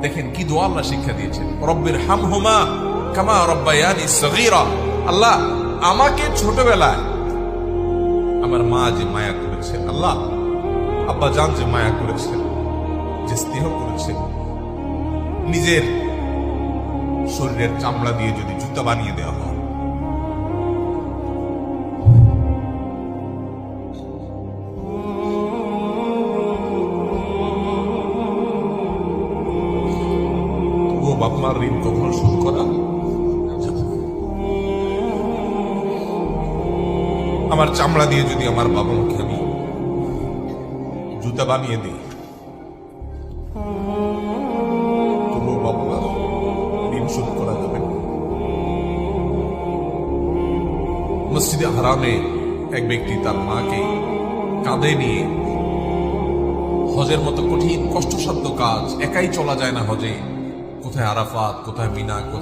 দেখেন কি দোয়া আল্লাহ শিক্ষা দিয়েছেন, রব্বির হামহুমা কামা রব্বায়ানি সগীরা। আল্লাহ আমাকে ছোটবেলায় আমার মা যে মায়া করেছেন, আল্লাহ আব্বা জান যে মায়া করেছেন, যে স্নেহ করেছেন, নিজের শরীরের চামড়া দিয়ে যদি জুতা বানিয়ে দেওয়া হয়, ও বাপমার ঋণ কখনো শোধ করা যাবে না। আমার চামড়া দিয়ে যদি আমার বাবা মাকে আমি জুতা বানিয়ে দিই, তবুও বাপমার ঋণ শোধ করা যাবে না। মসজিদে হারামে এক ব্যক্তি তার মাকে কাঁধে নিয়ে, হজের মতো কঠিন কষ্টসাধ্য কাজ, একাই চলা যায় না হজে, কোথায় আরাফাত, কোথায় মিনা, কোথায়